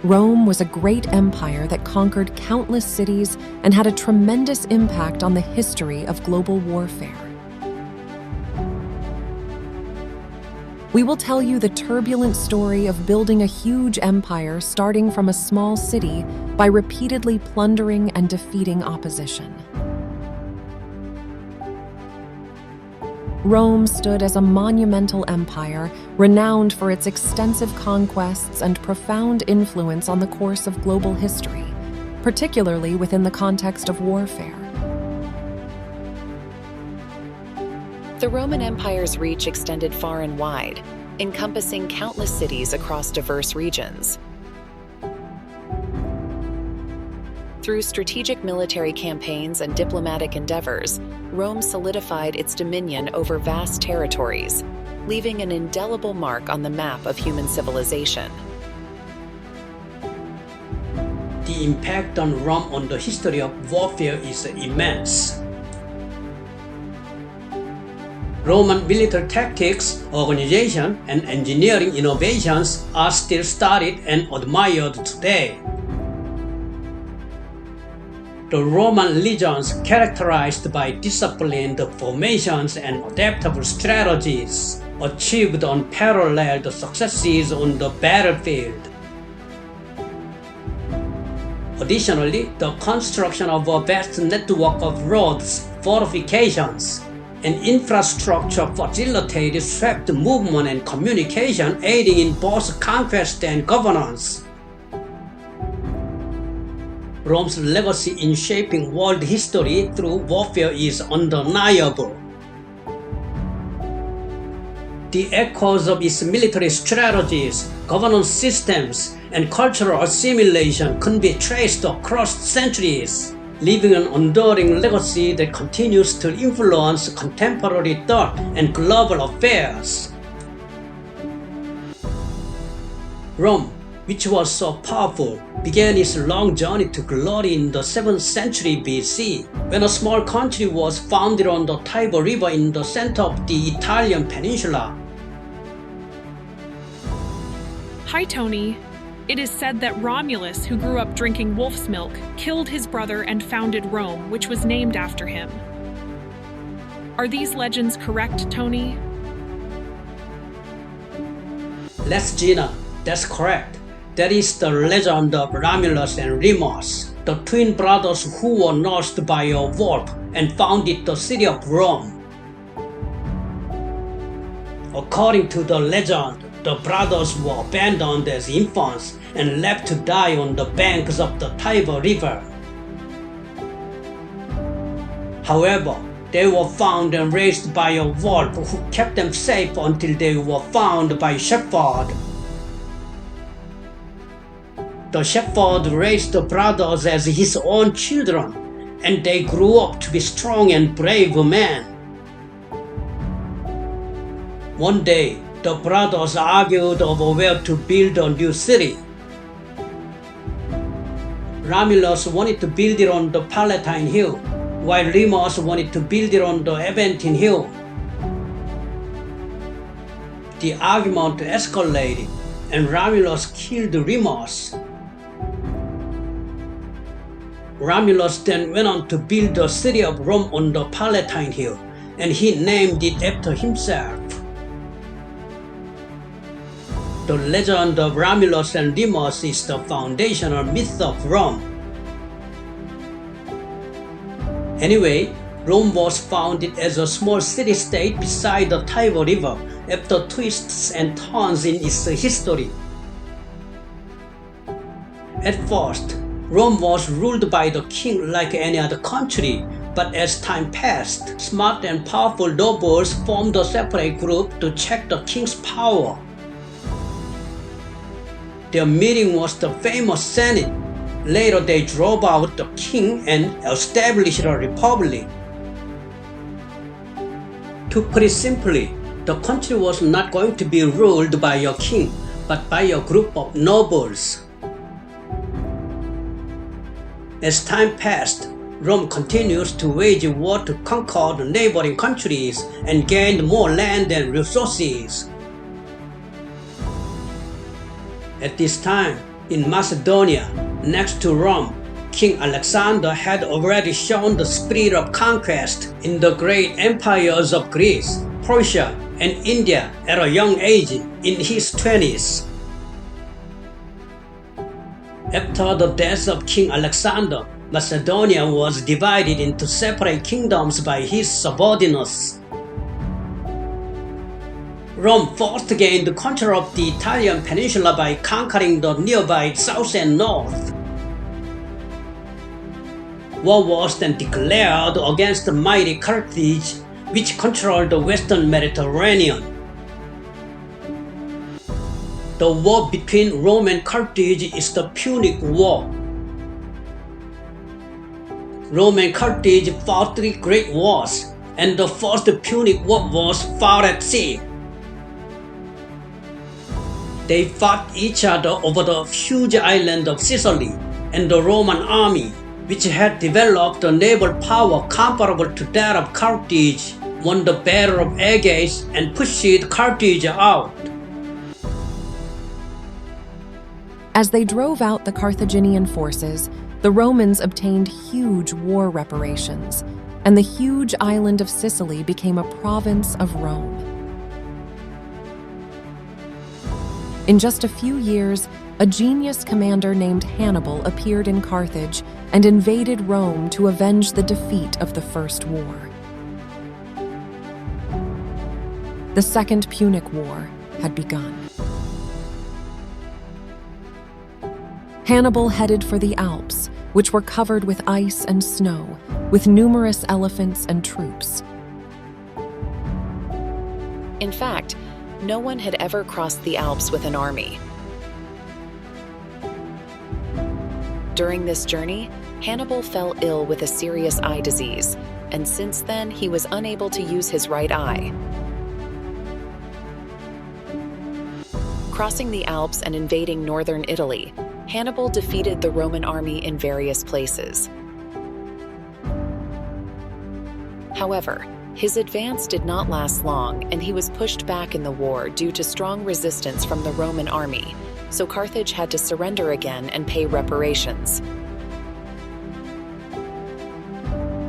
Rome was a great empire that conquered countless cities and had a tremendous impact on the history of global warfare. We will tell you the turbulent story of building a huge empire starting from a small city by repeatedly plundering and defeating opposition. Rome stood as a monumental empire, renowned for its extensive conquests and profound influence on the course of global history, particularly within the context of warfare. The Roman Empire's reach extended far and wide, encompassing countless cities across diverse regions. Through strategic military campaigns and diplomatic endeavors, Rome solidified its dominion over vast territories, leaving an indelible mark on the map of human civilization. The impact on Rome on the history of warfare is immense. Roman military tactics, organization, and engineering innovations are still studied and admired today. The Roman legions, characterized by disciplined formations and adaptable strategies, achieved unparalleled successes on the battlefield. Additionally, the construction of a vast network of roads, fortifications, and infrastructure facilitated swift movement and communication, aiding in both conquest and governance. Rome's legacy in shaping world history through warfare is undeniable. The echoes of its military strategies, governance systems, and cultural assimilation can be traced across centuries, leaving an enduring legacy that continues to influence contemporary thought and global affairs. Rome, which was so powerful, began its long journey to glory in the 7th century BC, when a small country was founded on the Tiber River in the center of the Italian peninsula. Hi, Tony. It is said that Romulus, who grew up drinking wolf's milk, killed his brother and founded Rome, which was named after him. Are these legends correct, Tony? Yes, Gina, that's correct. That is the legend of Romulus and Remus, the twin brothers who were nursed by a wolf and founded the city of Rome. According to the legend, the brothers were abandoned as infants and left to die on the banks of the Tiber River. However, they were found and raised by a wolf who kept them safe until they were found by a shepherd. The shepherd raised the brothers as his own children, and they grew up to be strong and brave men. One day, the brothers argued over where to build a new city. Romulus wanted to build it on the Palatine Hill, while Remus wanted to build it on the Aventine Hill. The argument escalated, and Romulus killed Remus. Romulus then went on to build the city of Rome on the Palatine Hill, and he named it after himself. The legend of Romulus and Remus is the foundational myth of Rome. Anyway, Rome was founded as a small city-state beside the Tiber River after twists and turns in its history. At first, Rome was ruled by the king like any other country, but as time passed, smart and powerful nobles formed a separate group to check the king's power. Their meeting was the famous Senate. Later, they drove out the king and established a republic. To put it simply, the country was not going to be ruled by a king, but by a group of nobles. As time passed, Rome continues to wage war to conquer the neighboring countries and gain more land and resources. At this time, In Macedonia, next to Rome, King Alexander had already shown the spirit of conquest in the great empires of Greece, Persia, and India at a young age in his 20s. After the death of King Alexander, Macedonia was divided into separate kingdoms by his subordinates. Rome first gained control of the Italian peninsula by conquering the nearby south and north. War was then declared against the mighty Carthage, which controlled the western Mediterranean. The war between Rome and Carthage is the Punic War. Rome and Carthage fought 3 great wars, and the first Punic War was fought at sea. They fought each other over the huge island of Sicily, and the Roman army, which had developed a naval power comparable to that of Carthage, won the Battle of Aegae and pushed Carthage out. As they drove out the Carthaginian forces, the Romans obtained huge war reparations, and the huge island of Sicily became a province of Rome. In just a few years, a genius commander named Hannibal appeared in Carthage and invaded Rome to avenge the defeat of the First War. The Second Punic War had begun. Hannibal headed for the Alps, which were covered with ice and snow, with numerous elephants and troops. In fact, no one had ever crossed the Alps with an army. During this journey, Hannibal fell ill with a serious eye disease, and since then he was unable to use his right eye. Crossing the Alps and invading northern Italy, Hannibal defeated the Roman army in various places. However, his advance did not last long, and he was pushed back in the war due to strong resistance from the Roman army, so Carthage had to surrender again and pay reparations.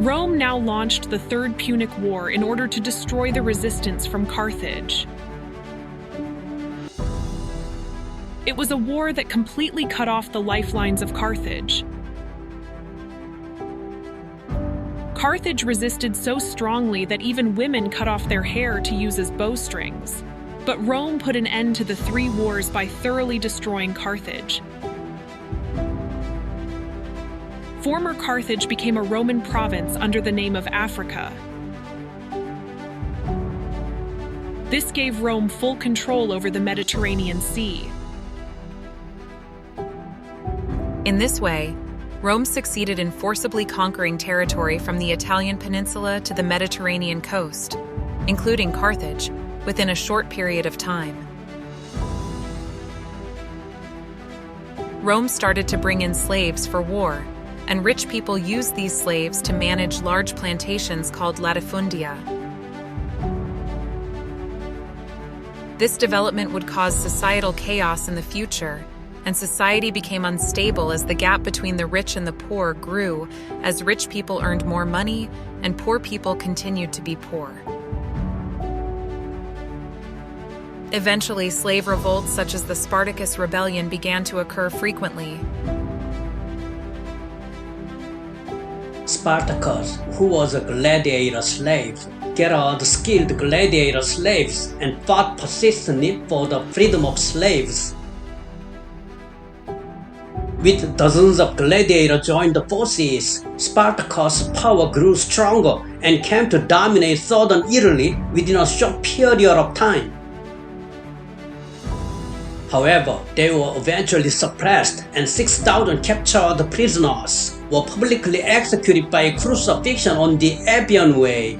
Rome now launched the Third Punic War in order to destroy the resistance from Carthage. It was a war that completely cut off the lifelines of Carthage. Carthage resisted so strongly that even women cut off their hair to use as bowstrings. But Rome put an end to the 3 wars by thoroughly destroying Carthage. Former Carthage became a Roman province under the name of Africa. This gave Rome full control over the Mediterranean Sea. In this way, Rome succeeded in forcibly conquering territory from the Italian peninsula to the Mediterranean coast, including Carthage, within a short period of time. Rome started to bring in slaves for war, and rich people used these slaves to manage large plantations called latifundia. This development would cause societal chaos in the future, and society became unstable as the gap between the rich and the poor grew as rich people earned more money and poor people continued to be poor. Eventually, slave revolts such as the Spartacus Rebellion began to occur frequently. Spartacus, who was a gladiator slave, gathered skilled gladiator slaves and fought persistently for the freedom of slaves. With dozens of gladiators joined the forces, Spartacus' power grew stronger and came to dominate southern Italy within a short period of time. However, they were eventually suppressed, and 6,000 captured prisoners were publicly executed by crucifixion on the Appian Way.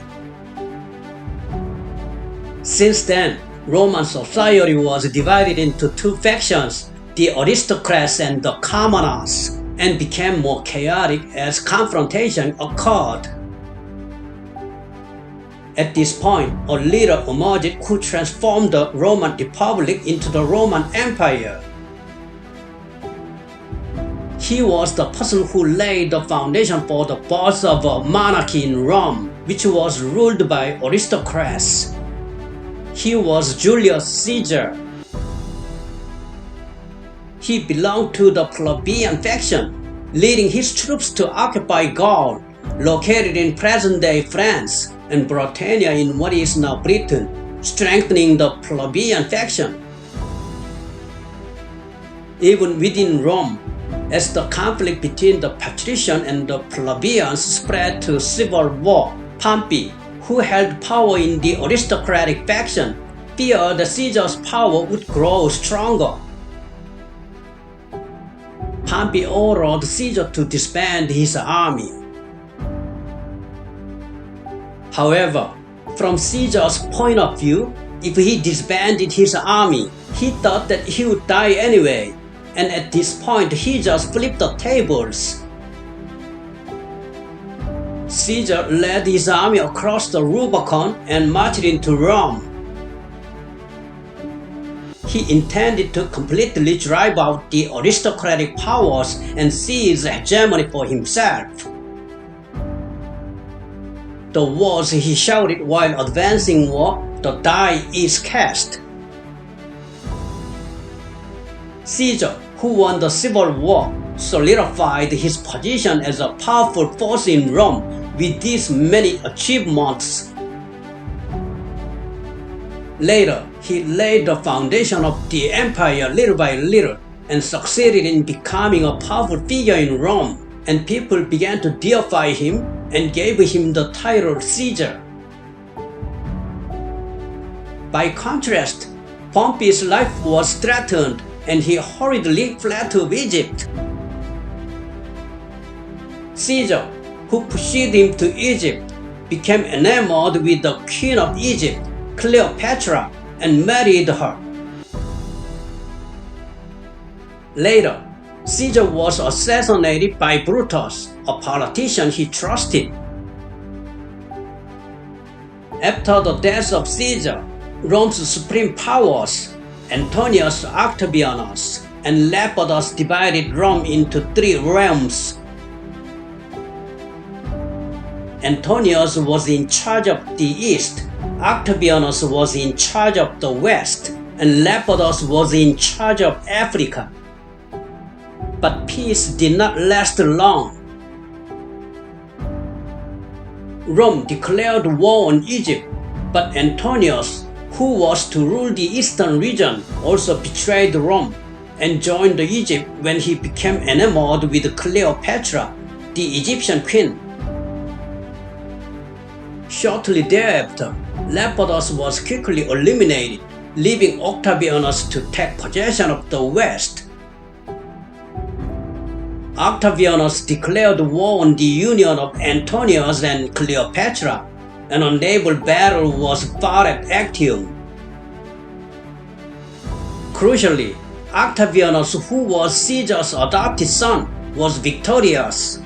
Since then, Roman society was divided into 2 factions, the aristocrats and the commoners, and became more chaotic as confrontation occurred. At this point, a leader emerged who transformed the Roman Republic into the Roman Empire. He was the person who laid the foundation for the birth of a monarchy in Rome, which was ruled by aristocrats. He was Julius Caesar. He belonged to the plebeian faction, leading his troops to occupy Gaul, located in present-day France, and Britannia in what is now Britain, strengthening the plebeian faction. Even within Rome, as the conflict between the patrician and the plebeians spread to civil war, Pompey, who held power in the aristocratic faction, feared that Caesar's power would grow stronger. Pompey ordered Caesar to disband his army. However, from Caesar's point of view, if he disbanded his army, he thought that he would die anyway, and at this point he just flipped the tables. Caesar led his army across the Rubicon and marched into Rome. He intended to completely drive out the aristocratic powers and seize hegemony for himself. The words he shouted while advancing were, "The die is cast." Caesar, who won the civil war, solidified his position as a powerful force in Rome with these many achievements. Later, he laid the foundation of the empire little by little and succeeded in becoming a powerful figure in Rome, and people began to deify him and gave him the title Caesar. By contrast, Pompey's life was threatened and he hurriedly fled to Egypt. Caesar, who pursued him to Egypt, became enamored with the queen of Egypt, Cleopatra, and married her. Later, Caesar was assassinated by Brutus, a politician he trusted. After the death of Caesar, Rome's supreme powers, Antonius Octavianus and Lepidus, divided Rome into three realms. Antonius was in charge of the east, Octavianus was in charge of the west, and Lepidus was in charge of Africa. But peace did not last long. Rome declared war on Egypt, but Antonius, who was to rule the eastern region, also betrayed Rome and joined Egypt when he became enamored with Cleopatra, the Egyptian queen. Shortly thereafter, Lepidus was quickly eliminated, leaving Octavianus to take possession of the west. Octavianus declared war on the union of Antonius and Cleopatra, and a naval battle was fought at Actium. Crucially, Octavianus, who was Caesar's adopted son, was victorious.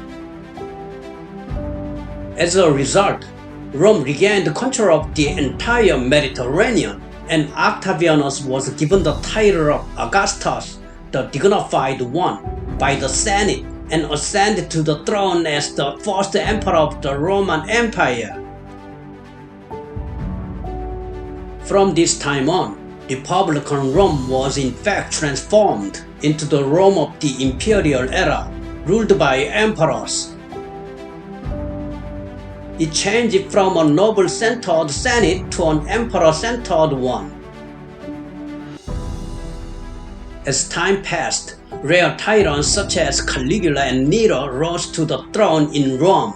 As a result, Rome regained control of the entire Mediterranean, and Octavianus was given the title of Augustus, the dignified one, by the Senate, and ascended to the throne as the first emperor of the Roman Empire. From this time on, Republican Rome was in fact transformed into the Rome of the imperial era, ruled by emperors. It changed from a noble-centered Senate to an emperor-centered one. As time passed, rare tyrants such as Caligula and Nero rose to the throne in Rome.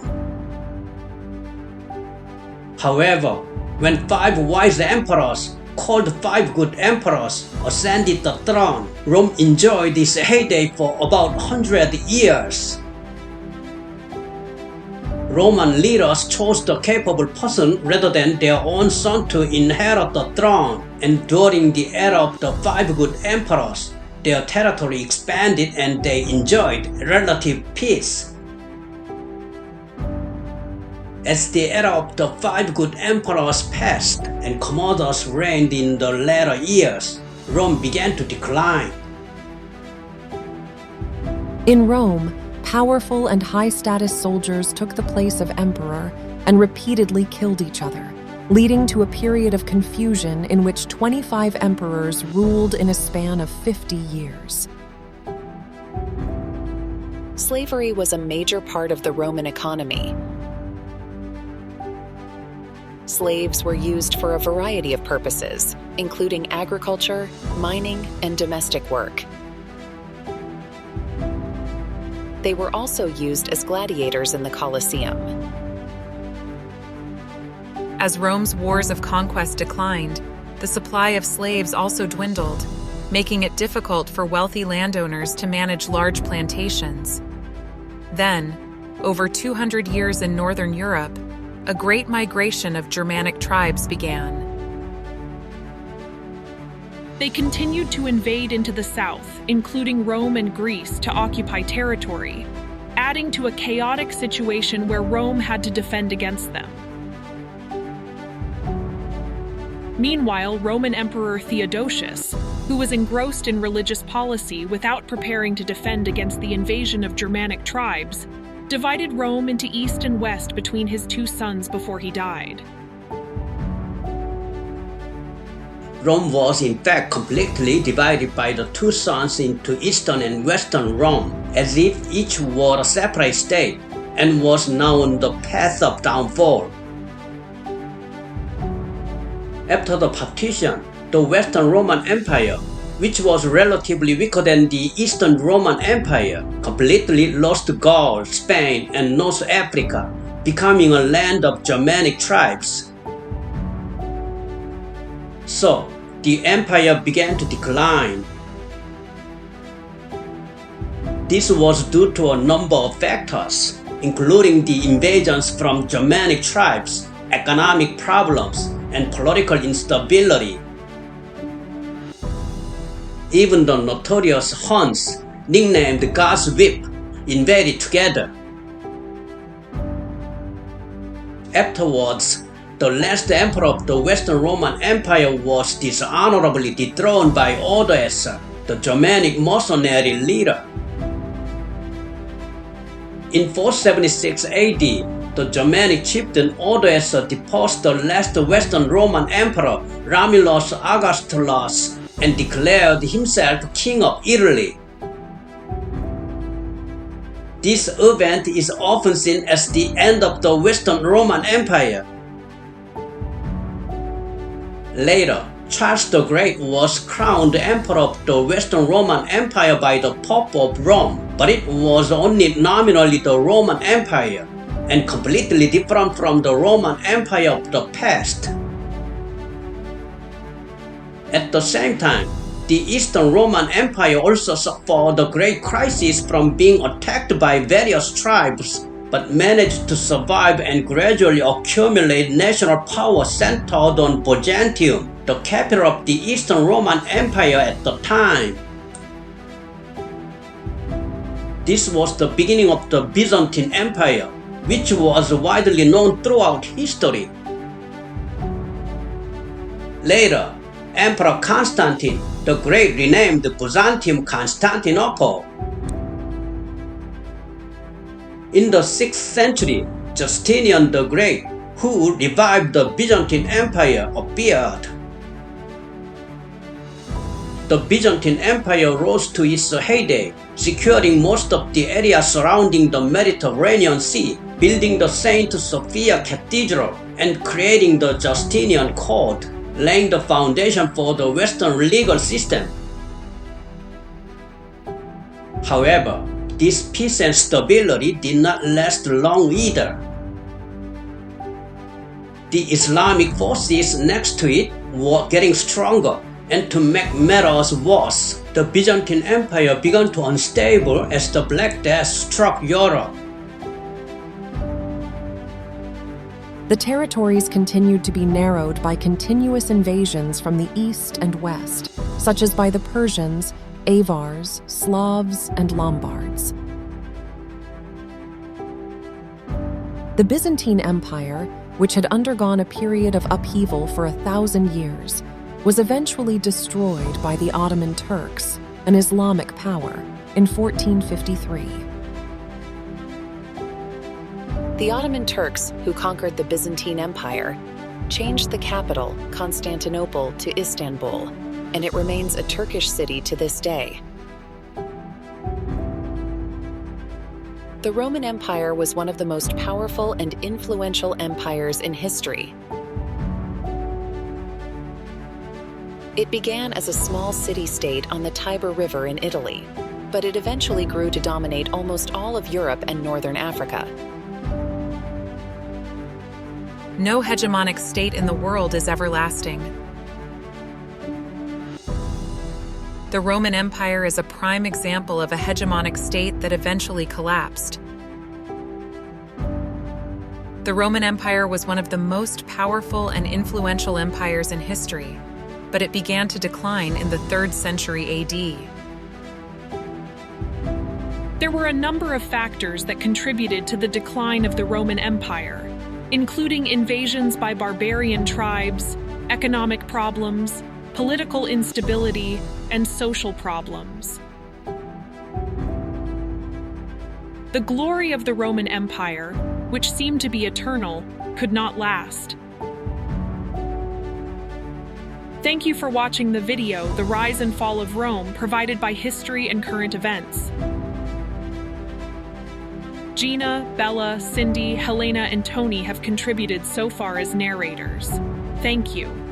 However, when 5 wise emperors, called 5 good emperors, ascended the throne, Rome enjoyed its heyday for about 100 years. Roman leaders chose the capable person rather than their own son to inherit the throne, and during the era of the 5 good emperors, their territory expanded and they enjoyed relative peace. As the era of the 5 good emperors passed and commodus reigned in the latter years, Rome began to decline. In Rome, powerful and high-status soldiers took the place of emperor and repeatedly killed each other, leading to a period of confusion in which 25 emperors ruled in a span of 50 years. Slavery was a major part of the Roman economy. Slaves were used for a variety of purposes, including agriculture, mining, and domestic work. They were also used as gladiators in the Colosseum. As Rome's wars of conquest declined, the supply of slaves also dwindled, making it difficult for wealthy landowners to manage large plantations. Then, over 200 years in Northern Europe, a great migration of Germanic tribes began. They continued to invade into the south, including Rome and Greece, to occupy territory, adding to a chaotic situation where Rome had to defend against them. Meanwhile, Roman Emperor Theodosius, who was engrossed in religious policy without preparing to defend against the invasion of Germanic tribes, divided Rome into east and west between his two sons before he died. Rome was in fact completely divided by the two sons into Eastern and Western Rome, as if each were a separate state, and was now on the path of downfall. After the partition, the Western Roman Empire, which was relatively weaker than the Eastern Roman Empire, completely lost Gaul, Spain, and North Africa, becoming a land of Germanic tribes. So, the empire began to decline. This was due to a number of factors, including the invasions from Germanic tribes, economic problems, and political instability. Even the notorious Huns, nicknamed God's Whip, invaded together. Afterwards, the last emperor of the Western Roman Empire was dishonorably dethroned by Odoacer, the Germanic mercenary leader. In 476 AD, the Germanic chieftain Odoacer deposed the last Western Roman emperor Romulus Augustulus and declared himself king of Italy. This event is often seen as the end of the Western Roman Empire. Later, Charles the Great was crowned emperor of the Western Roman Empire by the Pope of Rome, but it was only nominally the Roman Empire, and completely different from the Roman Empire of the past. At the same time, the Eastern Roman Empire also suffered a great crisis from being attacked by various tribes, but managed to survive and gradually accumulate national power centered on Byzantium, the capital of the Eastern Roman Empire at the time. This was the beginning of the Byzantine Empire, which was widely known throughout history. Later, Emperor Constantine the Great renamed Byzantium Constantinople. In the 6th century, Justinian the Great, who revived the Byzantine Empire, appeared. The Byzantine Empire rose to its heyday, securing most of the area surrounding the Mediterranean Sea, building the Saint Sophia Cathedral, and creating the Justinian Code, laying the foundation for the Western legal system. However, this peace and stability did not last long either. The Islamic forces next to it were getting stronger, and to make matters worse, the Byzantine Empire began to unstable as the Black Death struck Europe. The territories continued to be narrowed by continuous invasions from the east and west, such as by the Persians, Avars, Slavs, and Lombards. The Byzantine Empire, which had undergone a period of upheaval for 1,000 years, was eventually destroyed by the Ottoman Turks an Islamic power, in 1453. The Ottoman Turks, who conquered the Byzantine Empire, changed the capital, Constantinople, to Istanbul, and it remains a Turkish city to this day. The Roman Empire was one of the most powerful and influential empires in history. It began as a small city-state on the Tiber River in Italy, but it eventually grew to dominate almost all of Europe and northern Africa. No hegemonic state in the world is everlasting. The Roman Empire is a prime example of a hegemonic state that eventually collapsed. The Roman Empire was one of the most powerful and influential empires in history, but it began to decline in the 3rd century AD. There were a number of factors that contributed to the decline of the Roman Empire, including invasions by barbarian tribes, economic problems, political instability, and social problems. The glory of the Roman Empire, which seemed to be eternal, could not last. Thank you for watching the video, The Rise and Fall of Rome, provided by History and Current Events. Gina, Bella, Cindy, Helena, and Tony have contributed so far as narrators. Thank you.